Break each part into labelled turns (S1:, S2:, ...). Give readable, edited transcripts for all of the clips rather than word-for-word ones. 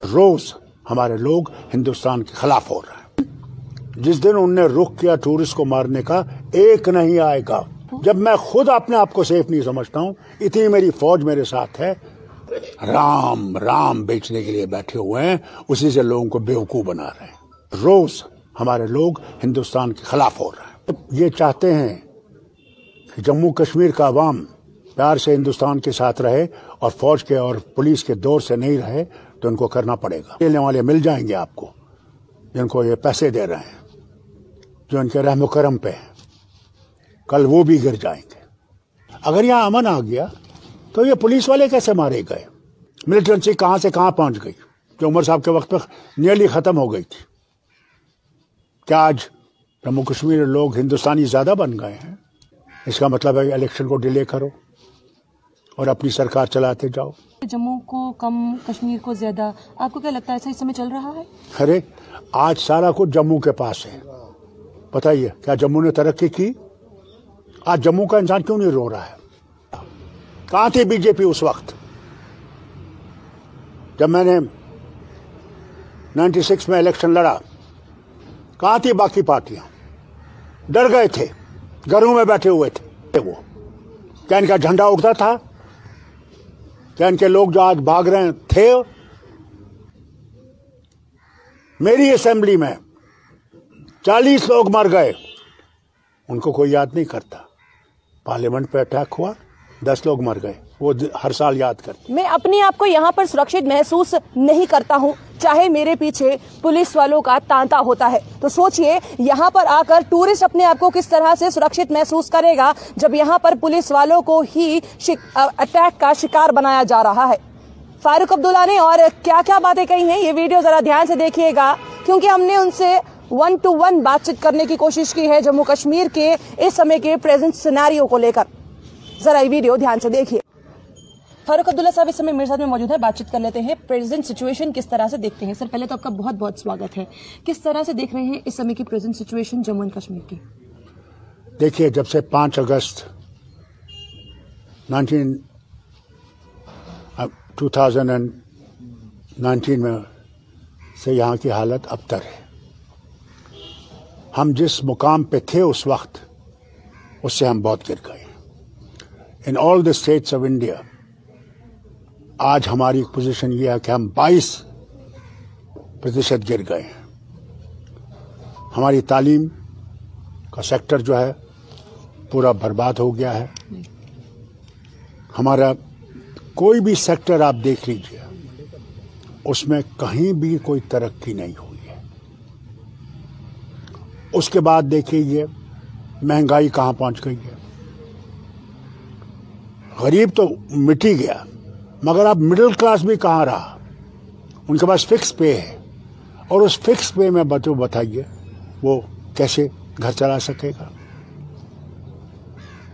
S1: रोज हमारे लोग हिंदुस्तान के खिलाफ हो रहे हैं। जिस दिन उनने रुख किया टूरिस्ट को मारने का, एक नहीं आएगा। जब मैं खुद अपने आप को सेफ नहीं समझता हूं, इतनी मेरी फौज मेरे साथ है। राम राम बेचने के लिए बैठे हुए हैं, उसी से लोगों को बेवकूफ बना रहे हैं। रोज हमारे लोग हिंदुस्तान के खिलाफ हो रहे हैं। ये चाहते हैं कि जम्मू कश्मीर का अवाम प्यार से हिंदुस्तान के साथ रहे और फौज के और पुलिस के दौर से नहीं रहे, तो इनको करना पड़ेगा। खेलने वाले मिल जाएंगे आपको, जिनको ये पैसे दे रहे हैं, जो इनके रहमो करम पे हैं, कल वो भी गिर जाएंगे। अगर यहाँ अमन आ गया तो ये पुलिस वाले कैसे मारे गए? मिलिटेंसी कहां से कहां पहुंच गई, जो उमर साहब के वक्त पर नियरली खत्म हो गई थी। क्या आज जम्मू कश्मीर लोग हिंदुस्तानी ज्यादा बन गए हैं? इसका मतलब है इलेक्शन को डिले करो और अपनी सरकार चलाते जाओ।
S2: जम्मू को कम, कश्मीर को ज्यादा, आपको क्या लगता है ऐसा इस समय चल रहा है?
S1: अरे आज सारा कुछ जम्मू के पास है। बताइए, क्या जम्मू ने तरक्की की? आज जम्मू का इंसान क्यों नहीं रो रहा है? कहां थी बीजेपी उस वक्त जब मैंने 96 में इलेक्शन लड़ा? कहां थी बाकी पार्टियां? डर गए थे, घरों में बैठे हुए थे। वो क्या इनका झंडा उड़ता था? क्या इनके लोग जो आज भाग रहे थे? मेरी असेंबली में 40 लोग मर गए, उनको कोई याद नहीं करता। पार्लियामेंट पे अटैक हुआ, 10 लोग मर गए, वो हर साल याद करते।
S2: मैं अपने आप को यहाँ पर सुरक्षित महसूस नहीं करता हूँ, चाहे मेरे पीछे पुलिस वालों का तांता होता है। तो सोचिए, यहाँ पर आकर टूरिस्ट अपने आप को किस तरह से सुरक्षित महसूस करेगा जब यहाँ पर पुलिस वालों को ही अटैक का शिकार बनाया जा रहा है। फारूक अब्दुल्ला ने और क्या क्या बातें कही हैं, ये वीडियो जरा ध्यान से देखिएगा, क्योंकि हमने उनसे 1-to-1 बातचीत करने की कोशिश की है जम्मू कश्मीर के इस समय के प्रेजेंट सिनेरियो को लेकर। जरा ये वीडियो ध्यान से देखिए। फारूक अब्दुल्ला साहब इस समय मेरे साथ में मौजूद है, बातचीत कर लेते हैं। प्रेजेंट सिचुएशन किस तरह से देखते हैं? सर, पहले तो आपका बहुत बहुत स्वागत है। किस तरह से देख रहे हैं इस समय की present situation Jammu and Kashmir की?
S1: देखिए, जब से 5 अगस्त 2019 में से यहाँ की हालत अबतर है। हम जिस मुकाम पे थे उस वक्त, उससे हम बहुत गिर गए। In all the states of India आज हमारी पोजीशन ये है कि हम 22% गिर गए हैं। हमारी तालीम का सेक्टर जो है पूरा बर्बाद हो गया है। हमारा कोई भी सेक्टर आप देख लीजिए, उसमें कहीं भी कोई तरक्की नहीं हुई है। उसके बाद देखिए, ये महंगाई कहां पहुंच गई है। गरीब तो मिट ही गया, मगर अब मिडिल क्लास भी कहां रहा? उनके पास फिक्स पे है, और उस फिक्स पे में बताइए वो कैसे घर चला सकेगा?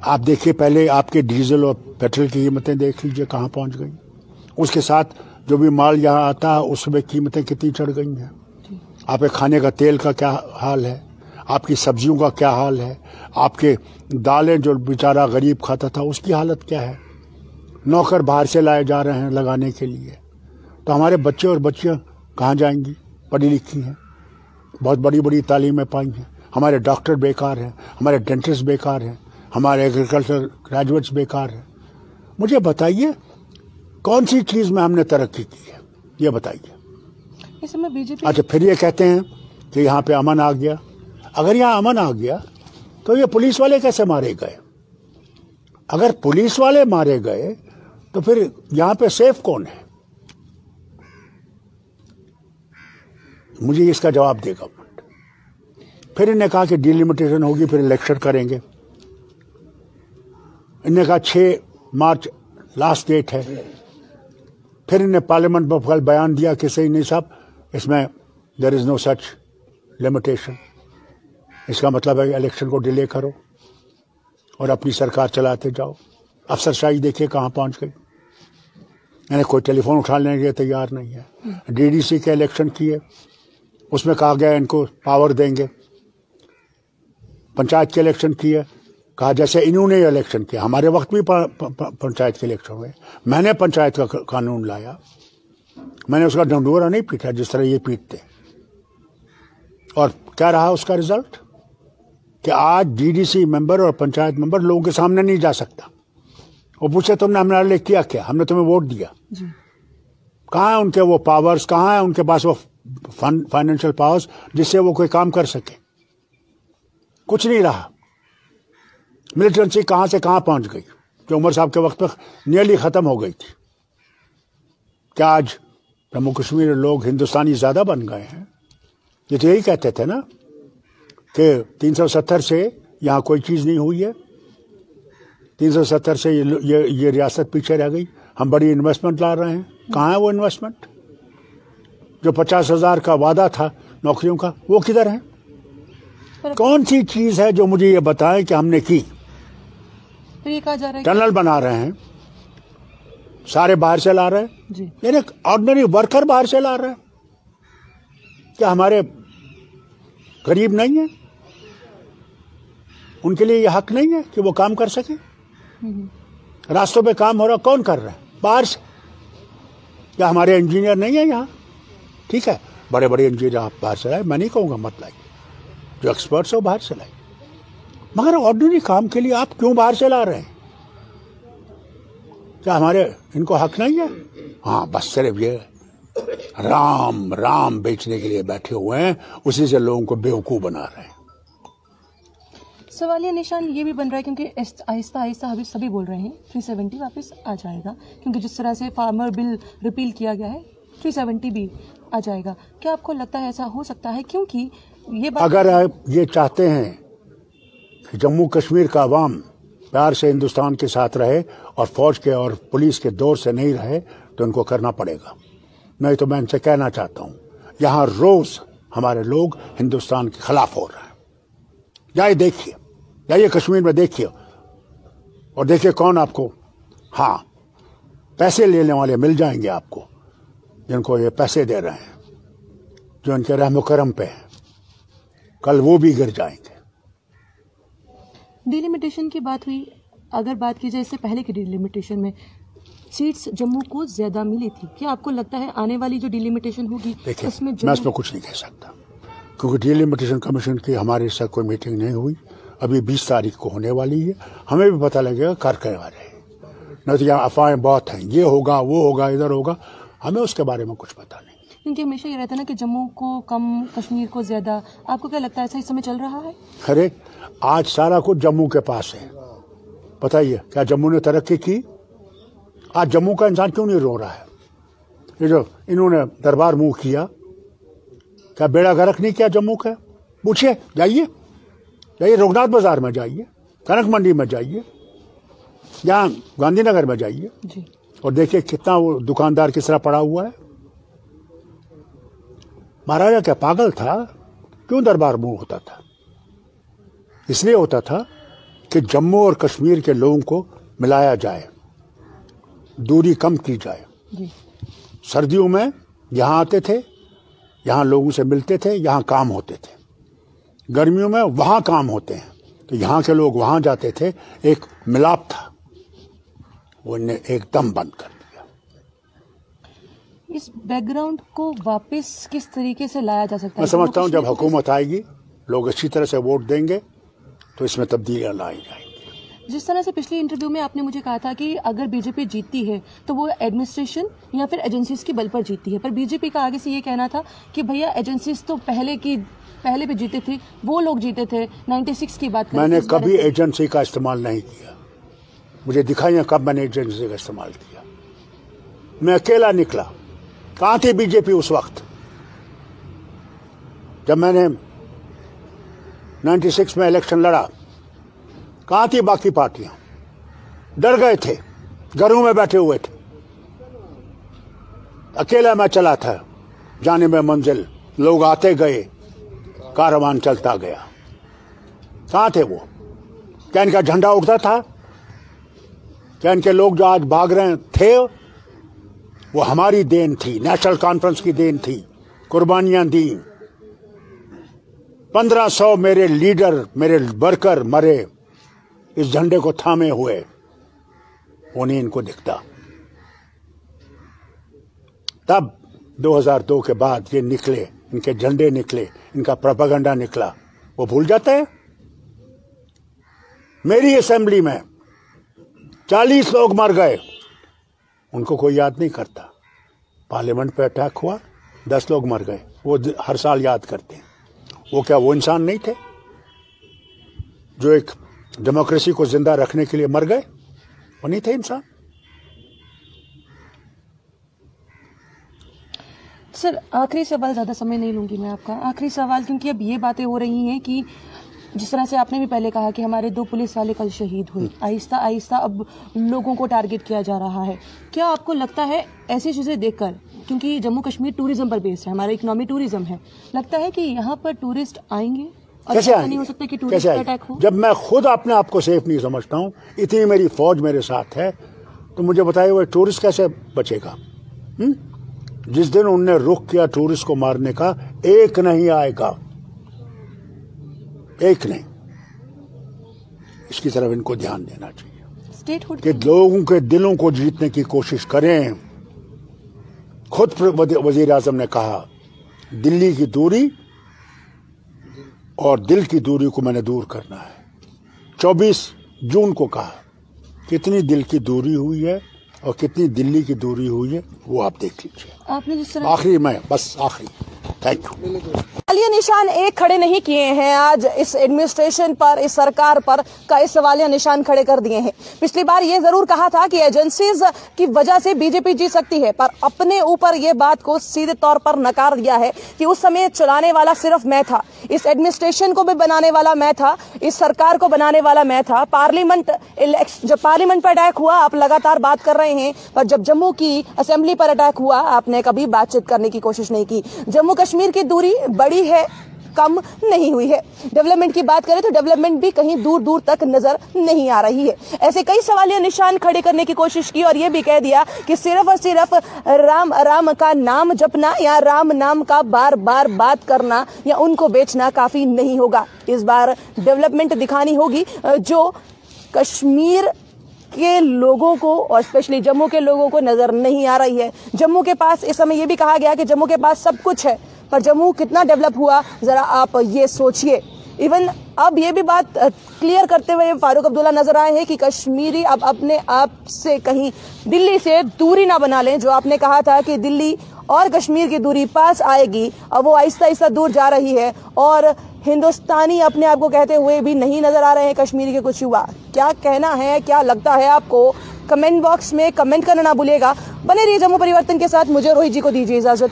S1: आप देखिए, पहले आपके डीजल और पेट्रोल की कीमतें देख लीजिए कहां पहुंच गई। उसके साथ जो भी माल यहां आता है उसमें कीमतें कितनी चढ़ गई हैं। आपके खाने का तेल का क्या हाल है, आपकी सब्जियों का क्या हाल है, आपके दालें जो बेचारा गरीब खाता था उसकी हालत क्या है। नौकर बाहर से लाए जा रहे हैं लगाने के लिए, तो हमारे बच्चे और बच्चियां कहाँ जाएंगी? पढ़ी लिखी हैं, बहुत बड़ी बड़ी तालीमें पाई हैं। हमारे डॉक्टर बेकार हैं, हमारे डेंटिस्ट बेकार हैं, हमारे एग्रीकल्चर ग्रेजुएट्स बेकार हैं। मुझे बताइए, कौन सी चीज में हमने तरक्की की है, ये बताइए।
S2: इस समय बीजेपी। अच्छा,
S1: फिर ये कहते हैं कि यहाँ पे अमन आ गया। अगर यहाँ अमन आ गया तो ये पुलिस वाले कैसे मारे गए? अगर पुलिस वाले मारे गए तो फिर यहाँ पे सेफ कौन है? मुझे इसका जवाब देगा। फिर इन्हें कहा कि डिलिमिटेशन होगी, फिर इलेक्शन करेंगे। इन्हें कहा 6 मार्च लास्ट डेट है। फिर इन्हें पार्लियामेंट में कल बयान दिया कि सही नहीं साहब, इसमें there is no such limitation. इसका मतलब है इलेक्शन को डिले करो और अपनी सरकार चलाते जाओ। अफसरशाही देखिए कहां पहुंच गई। यानी कोई टेलीफोन उठाने के लिए तैयार नहीं है। डीडीसी के इलेक्शन किए, उसमें कहा गया इनको पावर देंगे। पंचायत के इलेक्शन किए, कहा जैसे इन्होंने इलेक्शन किया। हमारे वक्त भी पंचायत के इलेक्शन हुए, मैंने पंचायत का कानून लाया, मैंने उसका ढंढोरा नहीं पीटा जिस तरह ये पीटते। और क्या रहा उसका रिजल्ट कि आज डीडीसी मेंबर और पंचायत मेंबर लोगों के सामने नहीं जा सकता। वो पूछे तुमने हमारे लिए किया क्या, हमने तुम्हें वोट दिया। कहाँ है उनके वो पावर्स, कहाँ है उनके पास वो फाइनेंशियल पावर्स जिससे वो कोई काम कर सके। कुछ नहीं रहा। मिलिटेंसी कहाँ से कहाँ पहुंच गई, जो उमर साहब के वक्त पर नियरली खत्म हो गई थी। क्या आज जम्मू कश्मीर लोग हिंदुस्तानी ज्यादा बन गए हैं? ये तो यही कहते थे ना कि 370 से यहाँ कोई चीज नहीं हुई है, 370 से ये रियासत पीछे रह गई, हम बड़ी इन्वेस्टमेंट ला रहे हैं। कहाँ है वो इन्वेस्टमेंट? जो 50,000 का वादा था नौकरियों का, वो किधर है? कौन सी चीज है जो मुझे ये बताएं कि हमने की?
S2: तो ये कहा जा रहा है
S1: टनल बना रहे हैं, सारे बाहर से ला रहे हैं, यानी ऑर्डिनरी वर्कर बाहर से ला रहे हैं। क्या हमारे गरीब नहीं है? उनके लिए ये हक नहीं है कि वो काम कर सके? रास्तों पे काम हो रहा, कौन कर रहा है? बाहर से। क्या हमारे इंजीनियर नहीं है यहाँ? ठीक है, बड़े बड़े इंजीनियर आप बाहर से लाए, मैं नहीं कहूँगा मत लाइए, जो एक्सपर्ट्स है वो बाहर से लाइए, मगर ऑर्डिनरी काम के लिए आप क्यों बाहर से ला रहे हैं? क्या हमारे इनको हक नहीं है? हाँ, बस सिर्फ ये राम राम बेचने के लिए बैठे हुए हैं, उसी से लोगों को बेवकूफ बना रहे हैं।
S2: सवालिया निशान ये भी बन रहा है क्योंकि आहिस्ता आहिस्ता अभी सभी बोल रहे हैं 370 वापस आ जाएगा, क्योंकि जिस तरह से फार्मर बिल रिपील किया गया है 370 भी आ जाएगा। क्या आपको लगता है ऐसा हो सकता है? क्योंकि ये बात,
S1: अगर आप ये चाहते हैं कि जम्मू कश्मीर का अवाम प्यार से हिंदुस्तान के साथ रहे और फौज के और पुलिस के दौर से नहीं रहे, तो इनको करना पड़ेगा। नहीं तो मैं इनसे कहना चाहता हूं, यहां रोज हमारे लोग हिंदुस्तान के खिलाफ हो रहे हैं। जाइए देखिए, जाइए कश्मीर में देखिए, और देखिए कौन आपको, हाँ, पैसे लेने वाले मिल जाएंगे आपको, जिनको ये पैसे दे रहे हैं, जो इनके रहमो करम पे हैं, कल वो भी गिर जाएंगे।
S2: डिलिमिटेशन की बात हुई, अगर बात की जाए इससे पहले की डिलिमिटेशन में सीट्स जम्मू को ज्यादा मिली थी, क्या आपको लगता है आने वाली जो डिलिमिटेशन होगी उसमें
S1: मैं इसमें कुछ नहीं कह सकता, क्योंकि डिलिमिटेशन कमीशन की हमारे साथ कोई मीटिंग नहीं हुई, अभी 20 तारीख को होने वाली है, हमें भी पता लगेगा कर के बारे में। नहीं तो यहाँ अफवाहें बहुत हैं, ये होगा वो होगा इधर होगा, हमें उसके बारे में कुछ पता नहीं।
S2: क्योंकि हमेशा ये रहता है ना कि जम्मू को कम कश्मीर को ज्यादा, आपको क्या लगता है ऐसा इस समय चल रहा है?
S1: अरे आज सारा कुछ जम्मू के पास है, पता ही है। क्या जम्मू ने तरक्की की? आज जम्मू का इंसान क्यों नहीं रो रहा है? ये जो इन्होंने दरबार मुंह किया, क्या बेड़ा गर्क नहीं किया जम्मू का? पूछिए, जाइए जाइए रघुनाथ बाजार में जाइए, कनक मंडी में जाइए, यहाँ गांधीनगर में जाइए
S2: जी,
S1: और देखिए कितना वो दुकानदार किस तरह पड़ा हुआ है। महाराजा क्या पागल था? क्यों दरबार मुंह होता था? इसलिए होता था कि जम्मू और कश्मीर के लोगों को मिलाया जाए, दूरी कम की जाए। सर्दियों में यहाँ आते थे, यहाँ लोगों से मिलते थे, यहाँ काम होते थे। गर्मियों में वहाँ काम होते हैं, तो यहाँ के लोग वहाँ जाते थे। एक मिलाप था, वो इन्हें एकदम बंद कर दिया।
S2: इस बैकग्राउंड को वापस किस तरीके से लाया जा सकता है?
S1: मैं समझता हूँ जब हुकूमत आएगी, लोग अच्छी तरह से वोट देंगे, तो इसमें तब्दीलियाँ लाई जाएंगी।
S2: जिस तरह से पिछले इंटरव्यू में आपने मुझे कहा था कि अगर बीजेपी जीतती है तो वो एडमिनिस्ट्रेशन या फिर एजेंसीज के बल पर जीतती है, पर बीजेपी का आगे से ये कहना था कि भैया एजेंसीज तो पहले भी जीते थे, वो लोग जीते थे। 96 की बात करें,
S1: मैंने कभी एजेंसी का इस्तेमाल नहीं किया, मुझे दिखाइए कब मैंने एजेंसी का इस्तेमाल किया। मैं अकेला निकला। कहाँ थी बीजेपी उस वक्त जब मैंने 96 में इलेक्शन लड़ा? कहाँ थी बाकी पार्टियां? डर गए थे, घरों में बैठे हुए थे। अकेला मैं चला था, जाने में मंजिल, लोग आते गए, कारवान चलता गया। कहाँ थे वो? क्या इनका झंडा उड़ता था? क्या इनके लोग जो आज भाग रहे थे, वो हमारी देन थी, नेशनल कॉन्फ्रेंस की देन थी, कुर्बानियां दी। 1500 मेरे लीडर, मेरे वर्कर मरे इस झंडे को थामे हुए, वो नहीं इनको दिखता। तब 2002 के बाद ये निकले, इनके झंडे निकले, इनका प्रोपेगेंडा निकला, वो भूल जाते हैं। मेरी असेंबली में 40 लोग मर गए, उनको कोई याद नहीं करता। पार्लियामेंट पे अटैक हुआ, 10 लोग मर गए, वो हर साल याद करते हैं। वो क्या वो इंसान नहीं थे जो एक डेमोक्रेसी को जिंदा रखने के लिए मर गए? वो नहीं थे इंसान?
S2: सर, आखिरी सवाल, ज़्यादा समय नहीं लूंगी मैं आपका। आखिरी सवाल, क्योंकि अब ये बातें हो रही हैं कि जिस तरह से आपने भी पहले कहा कि हमारे 2 पुलिस वाले कल शहीद हुए, आहिस्ता आहिस्ता अब लोगों को टारगेट किया जा रहा है। क्या आपको लगता है ऐसी चीज़ें देखकर, क्योंकि जम्मू कश्मीर टूरिज्म पर बेस्ड है, हमारा इकोनॉमी टूरिज्म है, लगता है कि यहाँ पर टूरिस्ट आएंगे? और
S1: कैसे आएंगे?
S2: नहीं हो सकता कि टूरिस्ट अटैक हो?
S1: जब मैं खुद अपने आप को सेफ नहीं समझता हूँ, इतनी मेरी फौज मेरे साथ है, तो मुझे बताइए वो टूरिस्ट कैसे बचेगा? जिस दिन उनने रुख किया टूरिस्ट को मारने का, एक नहीं आएगा, एक नहीं। इसकी तरफ इनको ध्यान देना चाहिए।
S2: स्टेटहुड
S1: कि लोगों के दिलों को जीतने की कोशिश करें। खुद वजीर आजम ने कहा दिल्ली की दूरी और दिल की दूरी को मैंने दूर करना है। 24 जून को कहा। कितनी दिल की दूरी हुई है और कितनी दिल्ली की दूरी हुई है वो आप देख लीजिए।
S2: आपने जिस तरह
S1: आखिरी में बस आखिरी, थैंक यू।
S2: सवालिया निशान एक खड़े नहीं किए हैं आज इस एडमिनिस्ट्रेशन पर, इस सरकार पर कई सवालिया निशान खड़े कर दिए हैं। पिछली बार ये जरूर कहा था कि एजेंसीज की वजह से बीजेपी जीत सकती है, पर अपने ऊपर ये बात को सीधे तौर पर नकार दिया है कि उस समय चलाने वाला सिर्फ मैं था, इस एडमिनिस्ट्रेशन को भी बनाने वाला मैं था, इस सरकार को बनाने वाला मैं था। पार्लियामेंट इलेक्शन, जब पार्लियामेंट पर अटैक हुआ आप लगातार बात कर रहे हैं, पर जब जम्मू की असेंबली पर अटैक हुआ आपने कभी बातचीत करने की कोशिश नहीं की। जम्मू कश्मीर की दूरी बड़ी है, कम नहीं हुई है। डेवलपमेंट की बात करें तो डेवलपमेंट भी कहीं दूर दूर तक नजर नहीं आ रही है। ऐसे कई सवालिया निशान खड़े करने की कोशिश की और यह भी कह दिया कि सिर्फ और सिर्फ राम राम का नाम जपना या राम नाम का बार बार बात करना या उनको बेचना काफी नहीं होगा। इस बार डेवलपमेंट दिखानी होगी जो कश्मीर के लोगों को और स्पेशली जम्मू के लोगों को नजर नहीं आ रही है। जम्मू के पास इस समय यह भी कहा गया कि जम्मू के पास सब कुछ है, पर जम्मू कितना डेवलप हुआ जरा आप ये सोचिए। इवन अब ये भी बात क्लियर करते हुए फारूक अब्दुल्ला नजर आए हैं कि कश्मीरी अब अपने आप से कहीं दिल्ली से दूरी ना बना लें। जो आपने कहा था कि दिल्ली और कश्मीर की दूरी पास आएगी, अब वो आहिस्ता आहिस्ता दूर जा रही है और हिंदुस्तानी अपने आप को कहते हुए भी नहीं नजर आ रहे हैं कश्मीरी के कुछ युवा। क्या कहना है, क्या लगता है आपको? कमेंट बॉक्स में कमेंट करना ना भूलिएगा। बने रहिए जम्मू परिवर्तन के साथ। मुझे रोहित जी को दीजिए इजाजत।